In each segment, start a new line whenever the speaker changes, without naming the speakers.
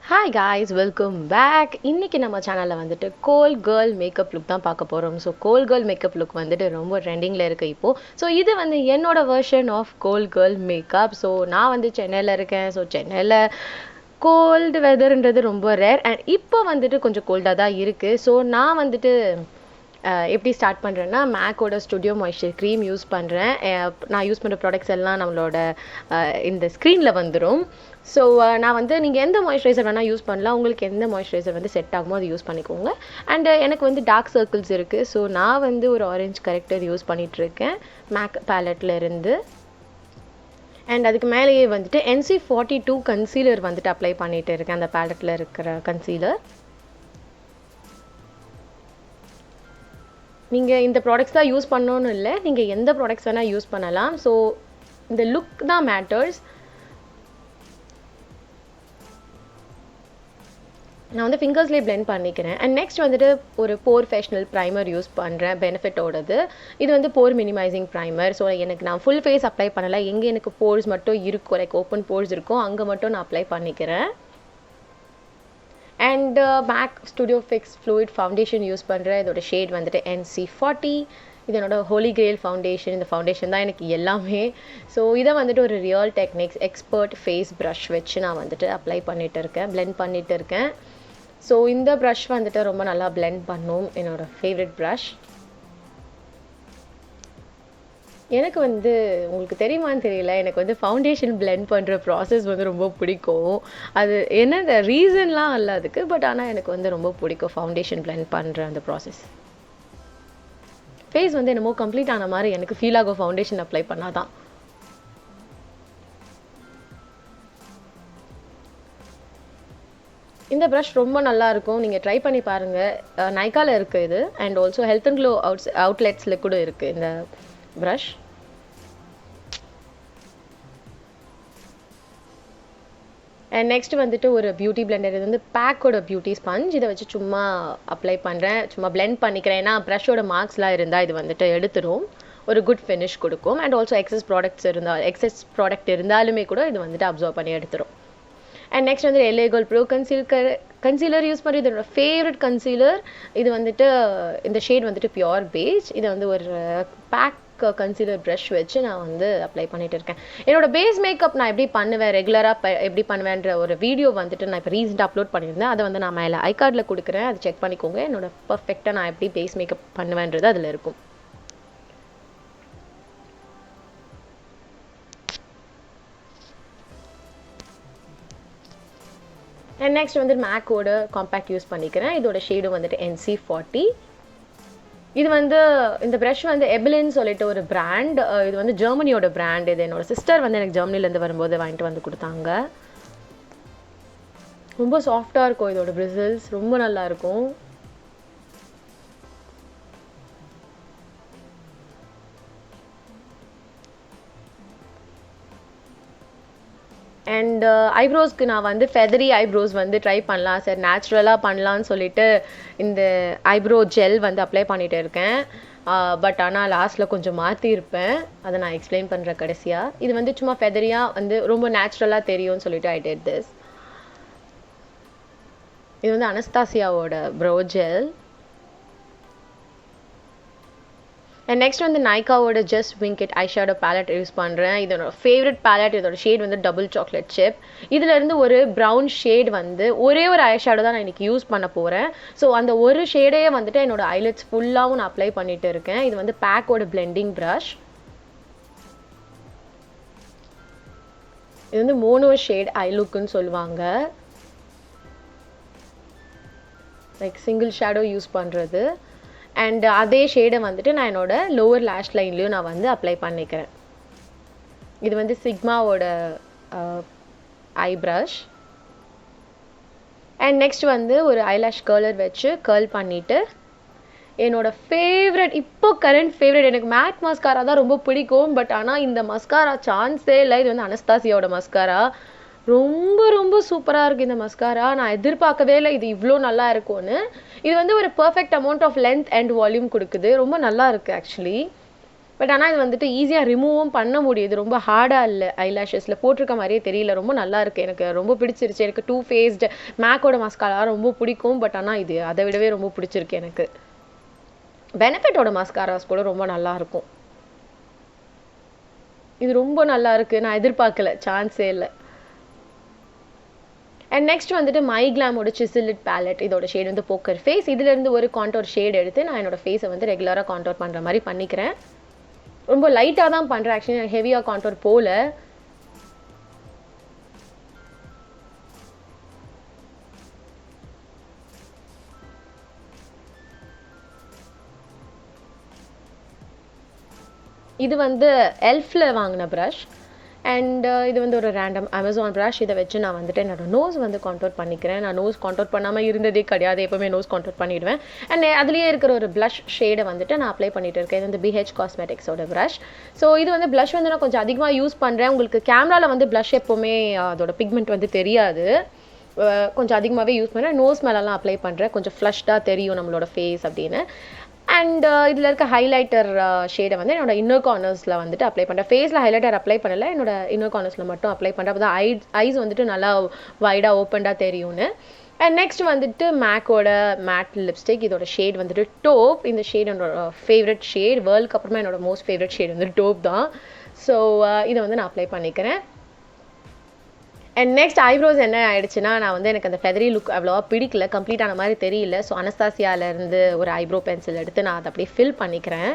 Hi guys, welcome back. இன்றைக்கி நம்ம சேனலில் வந்துட்டு கோல் கேர்ள் மேக்கப் லுக் தான் பார்க்க போகிறோம். So cold girl makeup look வந்துட்டு ரொம்ப ட்ரெண்டிங்கில் இருக்குது இப்போது. ஸோ இது வந்து என்னோடய version of cold girl makeup. So நான் வந்து சென்னையில் இருக்கேன். ஸோ சென்னையில் கோல்டு வெதர்ன்றது ரொம்ப ரேர் அண்ட் இப்போ வந்துட்டு கொஞ்சம் கோல்டாக தான் இருக்குது. ஸோ நான் வந்துட்டு எப்படி ஸ்டார்ட் பண்ணுறேன்னா, மேக்கோட ஸ்டுடியோ மாய்ஸ்சர் க்ரீம் யூஸ் பண்ணுறேன். நான் யூஸ் பண்ணுற ப்ராடக்ட்ஸ் எல்லாம் நம்மளோட இந்த ஸ்க்ரீனில் வந்துடும். ஸோ நான் வந்து நீங்கள் எந்த மாய்ஸ்சரைசர் வேணால் யூஸ் பண்ணலாம். உங்களுக்கு எந்த மாய்ஸ்சரைசர் வந்து செட் ஆகுமோ அது யூஸ் பண்ணிக்கோங்க. அண்ட் எனக்கு வந்து டார்க் சர்க்கிள்ஸ் இருக்குது. ஸோ நான் வந்து ஒரு ஆரஞ்ச் கரெக்டர் யூஸ் பண்ணிகிட்ருக்கேன் மேக் பேலட்டில் இருந்து. அண்ட் அதுக்கு மேலேயே வந்துட்டு NC42 கன்சீலர் வந்துட்டு அப்ளை பண்ணிகிட்டு இருக்கேன், அந்த பேலட்டில் இருக்கிற கன்சீலர். நீங்கள் இந்த ப்ராடக்ட்ஸ் தான் யூஸ் பண்ணணும்னு இல்லை, நீங்கள் எந்த ப்ராடக்ட்ஸ் வேணால் யூஸ் பண்ணலாம். ஸோ இந்த லுக் தான் மேட்டர்ஸ். நான் வந்து ஃபிங்கர்ஸ்லேயே பிளெண்ட் பண்ணிக்கிறேன். அண்ட் நெக்ஸ்ட் வந்துட்டு ஒரு போர் ஃபேஷனல் ப்ரைமர் யூஸ் பண்ணுறேன், பெனிஃபிட்டோடது. இது வந்து போர் மினிமைசிங் ப்ரைமர். ஸோ நான் ஃபுல் ஃபேஸ் அப்ளை பண்ணலை, எங்கே எனக்கு போர்ஸ் மட்டும் இருக்கும், லைக் ஓப்பன் போர்ஸ் இருக்கும், அங்கே மட்டும் நான் அப்ளை பண்ணிக்கிறேன். And Mac Studio Fix Fluid foundation use பண்ணுறேன். இதோட ஷேட் வந்துட்டு NC40. இது என்னோட ஹோலி கிரேல் ஃபவுண்டேஷன். இந்த ஃபவுண்டேஷன் தான் எனக்கு எல்லாமே. ஸோ இதை வந்துட்டு ஒரு real techniques expert face brush வச்சு நான் வந்துட்டு அப்ளை பண்ணிகிட்டு இருக்கேன், பிளெண்ட் பண்ணிகிட்டு இருக்கேன். ஸோ இந்த ப்ரஷ் வந்துட்டு ரொம்ப நல்லா பிளெண்ட் பண்ணும், என்னோடய ஃபேவரட் ப்ரஷ். எனக்கு வந்து உங்களுக்கு தெரியுமான்னு தெரியல, எனக்கு வந்து ஃபவுண்டேஷன் பிளெண்ட் பண்ணுற ப்ராசஸ் வந்து ரொம்ப பிடிக்கும். அது என்ன ரீசன்லாம் இல்லை அதுக்கு, பட் ஆனால் எனக்கு வந்து ரொம்ப பிடிக்கும் ஃபவுண்டேஷன் பிளெண்ட் பண்ணுற அந்த ப்ராசஸ். ஃபேஸ் வந்து என்னமோ கம்ப்ளீட் ஆன மாதிரி எனக்கு ஃபீல் ஆகும் ஃபவுண்டேஷன் அப்ளை பண்ணால் தான். இந்த ப்ரஷ் ரொம்ப நல்லாயிருக்கும், நீங்கள் ட்ரை பண்ணி பாருங்கள். நைக்காவில் இருக்குது இது. And also health and glow அவுட்லெட்ஸில் கூட இருக்குது இந்த ப்ரஷ். அண்ட் நெக்ஸ்ட் வந்துட்டு ஒரு பியூட்டி பிளெண்டர். இது வந்து பேக்கோட பியூட்டி ஸ்பஞ்ச். இதை வச்சு சும்மா அப்ளை பண்ணுறேன், சும்மா பிளெண்ட் பண்ணிக்கிறேன். ஏன்னா ப்ரஷோட மார்க்ஸ்லாம் இருந்தால் இது வந்துட்டு எடுத்துரும், ஒரு குட் ஃபினிஷ் கொடுக்கும். அண்ட் ஆல்சோ எக்ஸஸ் ப்ராடக்ட் இருந்தாலுமே கூட இது வந்துட்டு அப்சர்வ் பண்ணி எடுத்துரும். அண்ட் நெக்ஸ்ட் வந்து LA Gold Pro concealer use பண்ணி, இதோட ஃபேவரட் கன்சீலர். இது வந்துட்டு இந்த ஷேட் வந்துட்டு பியோர் பேஜ். இதை வந்து ஒரு பேக் கன்சீலர் ப்ரஷ் வச்சு நான் வந்து அப்ளை பண்ணிட்டு இருக்கேன். என்னோட பேஸ் மேக்கப் நான் எப்படி பண்ணுவேன், ரெகுலராக எப்படி பண்ணுவேன்ற ஒரு வீடியோ வந்துட்டு நான் இப்போ ரீசெண்டாக அப்லோட் பண்ணியிருந்தேன். அதை வந்து நான் மேலே ஐகார்டில் கொடுக்குறேன், அதை செக் பண்ணிக்கோங்க. என்னோட பர்ஃபெக்டாக நான் எப்படி பேஸ் மேக்கப் பண்ணுவேன்றது அதில் இருக்கும். அண்ட் நெக்ஸ்ட் வந்து மேக்கோட காம்பேக்ட் யூஸ் பண்ணிக்கிறேன். இதோட ஷேடும் வந்துட்டு NC40. இது வந்து இந்த ப்ரஷ் வந்து எபிலின்னு சொல்லிட்டு ஒரு பிராண்ட். இது வந்து ஜெர்மனியோட பிராண்ட். இது என்னோட சிஸ்டர் வந்து எனக்கு ஜெர்மனிலேருந்து வரும்போது வாங்கிட்டு வந்து கொடுத்தாங்க. ரொம்ப சாஃப்டாக இருக்கும் இதோட பிரிசில்ஸ், ரொம்ப நல்லா இருக்கும். அண்ட் ஐப்ரோஸ்க்கு நான் வந்து ஃபெதரி ஐப்ரோஸ் வந்து ட்ரை பண்ணலாம் சார், நேச்சுரலாக பண்ணலான்னு சொல்லிட்டு இந்த ஐப்ரோ ஜெல் வந்து அப்ளை பண்ணிகிட்டு இருக்கேன். பட் ஆனால் லாஸ்ட்டில் கொஞ்சம் மாற்றிருப்பேன், அதை நான் எக்ஸ்பிளைன் பண்ணுறேன் கடைசியாக. இது வந்து சும்மா ஃபெதரியாக வந்து ரொம்ப நேச்சுரலாக தெரியும்னு சொல்லிட்டு ஐ டிட் திஸ். இது வந்து அனஸ்தாசியாவோட ப்ரோ ஜெல். அண்ட் நெக்ஸ்ட் வந்து நைக்காவோட just wink it eyeshadow palette use பண்ணுறேன். இதோட ஃபேவரட் பேலட். இதோட ஷேட் வந்து டபுள் சாக்லேட் சிப். இதிலேருந்து ஒரு ப்ரௌன் ஷேட் வந்து ஒரே ஒரு ஐஷேடோ தான் நான் இன்றைக்கி யூஸ் பண்ண போகிறேன். ஸோ அந்த ஒரு ஷேடையே வந்துட்டு என்னோட ஐலெட்ஸ் ஃபுல்லாகவும் நான் அப்ளை பண்ணிட்டு இருக்கேன். இது வந்து பேக்கோட பிளெண்டிங் ப்ரஷ். இது வந்து மோனோ ஷேட் ஐ லுக்குன்னு சொல்லுவாங்க, லைக் சிங்கிள் ஷேடோ யூஸ் பண்ணுறது. அண்ட் அதே ஷேடை வந்துட்டு நான் என்னோட லோவர் லேஷ் லைன்லேயும் நான் வந்து அப்ளை பண்ணிக்கிறேன். இது வந்து சிக்மாவோட ஐ ப்ரஷ். அண்ட் நெக்ஸ்ட் வந்து ஒரு ஐலாஷ் கர்லர் வச்சு கர்ல் பண்ணிவிட்டு என்னோட ஃபேவரட், இப்போ கரண்ட் ஃபேவரட், எனக்கு மேட் மஸ்காரா தான் ரொம்ப பிடிக்கும். பட் ஆனால் இந்த மஸ்காரா சான்ஸே இல்லை. இது வந்து அனஸ்தாசியாவோட மஸ்காரா. ரொம்ப ரொம்ப சூப்பராக இருக்குது இந்த மஸ்காரா. நான் எதிர்பார்க்கவே இல்லை இது இவ்வளோ நல்லா இருக்கும்னு. இது வந்து ஒரு perfect amount of length and volume கொடுக்குது, ரொம்ப நல்லா இருக்குது ஆக்சுவலி. பட் ஆனால் இது வந்துட்டு ஈஸியாக ரிமூவும் பண்ண முடியுது, ரொம்ப ஹார்டாக இல்லை, ஐலாஷஸில் போட்டிருக்க மாதிரியே தெரியல, ரொம்ப நல்லா இருக்குது, எனக்கு ரொம்ப பிடிச்சிருச்சு. எனக்கு டூ ஃபேஸ்டு மேக்கோட மாஸ்காரா ரொம்ப பிடிக்கும், பட் ஆனால் இது அதை விடவே ரொம்ப பிடிச்சிருக்கு எனக்கு. பெனிஃபிட்டோட மாஸ்காராஸ் கூட ரொம்ப நல்லா இருக்கும். இது ரொம்ப நல்லா இருக்கு, நான் எதிர்பார்க்கல, சான்ஸே இல்லை. அண்ட் நெக்ஸ்ட் வந்துட்டு மை கிளாமோட சிசில் லிட் பேலட், இதோட ஷேட் வந்து போக்கர் ஃபேஸ். இதுலேருந்து ஒரு கான்டோர் ஷேட் எடுத்து நான் என்னோட ஃபேஸை வந்து ரெகுலராக கான்டோர் பண்ணுற மாதிரி பண்ணிக்கிறேன். ரொம்ப லைட்டாக தான் பண்ணுறேன், ஆக்சுவலி ஹெவியாக கான்டோர் போல. இது வந்து எல்ஃபில் வாங்கின ப்ரஷ். அண்ட் இது வந்து ஒரு ரேண்டம் அமேசான் ப்ரஷ். இதை வச்சு நான் வந்துட்டு என்னோட நோஸ் வந்து கான்டோர் பண்ணிக்கிறேன். நான் நோஸ் கான்டோர் பண்ணாமல் இருந்ததே கிடையாது, எப்போவுமே நோஸ் கான்டோர் பண்ணிவிடுவேன். அண்ட் அதுலேயே இருக்கிற ஒரு ப்ளஷ் ஷேடை வந்துட்டு நான் அப்ளை பண்ணிட்டு இருக்கேன். இது வந்து பிஹெச் காஸ்மெட்டிக்ஸோட ப்ரஷ். ஸோ இது வந்து ப்ளஷ் வந்து நான் கொஞ்சம் அதிகமாக யூஸ் பண்ணுறேன். உங்களுக்கு கேமராவில் வந்து ப்ளஷ் எப்போவுமே அதோட பிக்மெண்ட் வந்து தெரியாது, கொஞ்சம் அதிகமாகவே யூஸ் பண்ணுறேன். நோஸ் மேலெலாம் அப்ளை பண்ணுறேன், கொஞ்சம் ஃப்ளஷ்டாக தெரியும் நம்மளோட ஃபேஸ் அப்படின்னு. அண்ட் இதில் இருக்க ஹைலைட்டர் ஷேடை வந்து என்னோட இன்னர் கார்னர்ஸில் வந்துட்டு அப்ளை பண்ணுறேன். ஃபேஸில் ஹைலைட்டர் அப்ளை பண்ணலை, என்னோட இன்னர் கார்னர்ஸில் மட்டும் அப்ளை பண்ணுறேன். அப்போ தான் ஐஸ் வந்துட்டு நல்லா வைடாக ஓப்பன்டாக தெரியும்னு. அண்ட் நெக்ஸ்ட் வந்துட்டு மேக்கோட மேட் லிப்ஸ்டிக். இதோட ஷேட் வந்துட்டு டோப். இந்த ஷேட் என்னோட ஃபேவரட் ஷேட், வேர்ல்டுக்கு அப்புறமா என்னோட மோஸ்ட் ஃபேவரட் ஷேட் வந்து டோப் தான். ஸோ இதை வந்து நான் அப்ளை பண்ணிக்கிறேன். அண்ட் நெக்ஸ்ட் ஐப்ரோஸ் என்ன ஆயிடுச்சுன்னா, நான் வந்து எனக்கு அந்த ஃபெதரி லுக் அவ்வளோவா பிடிக்கல, கம்ப்ளீட்டான மாதிரி தெரியல. ஸோ அனஸ்தாசியாவிலேருந்து ஒரு ஐப்ரோ பென்சில் எடுத்து நான் அதை அப்படியே ஃபில் பண்ணிக்கிறேன்.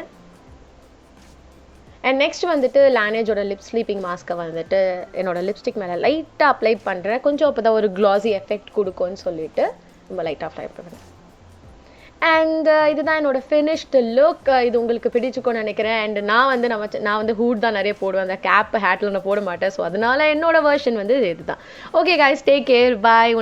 அண்ட் நெக்ஸ்ட் வந்துட்டு லானேஜோட லிப் ஸ்லீப்பிங் மாஸ்க்கை வந்துட்டு என்னோட லிப்ஸ்டிக் மேலே லைட்டாக அப்ளை பண்ணுறேன். கொஞ்சம் அப்போ தான் ஒரு க்ளாஸி எஃபெக்ட் கொடுக்கும்னு சொல்லிட்டு ரொம்ப லைட்டாக அப்ளை பண்ணுறேன். அண்ட் இதுதான் என்னோட ஃபினிஷ்டு லுக். இது உங்களுக்கு பிடிச்சிக்கும்னு நினைக்கிறேன். அண்ட் நான் வந்து ஹூட் தான் நிறைய போடுவேன், அந்த கேப் ஹேட்டில் நான் போட மாட்டேன். ஸோ அதனால என்னோட வெர்ஷன் வந்து இதுதான். ஓகே கைஸ், டேக் கேர், பாய்.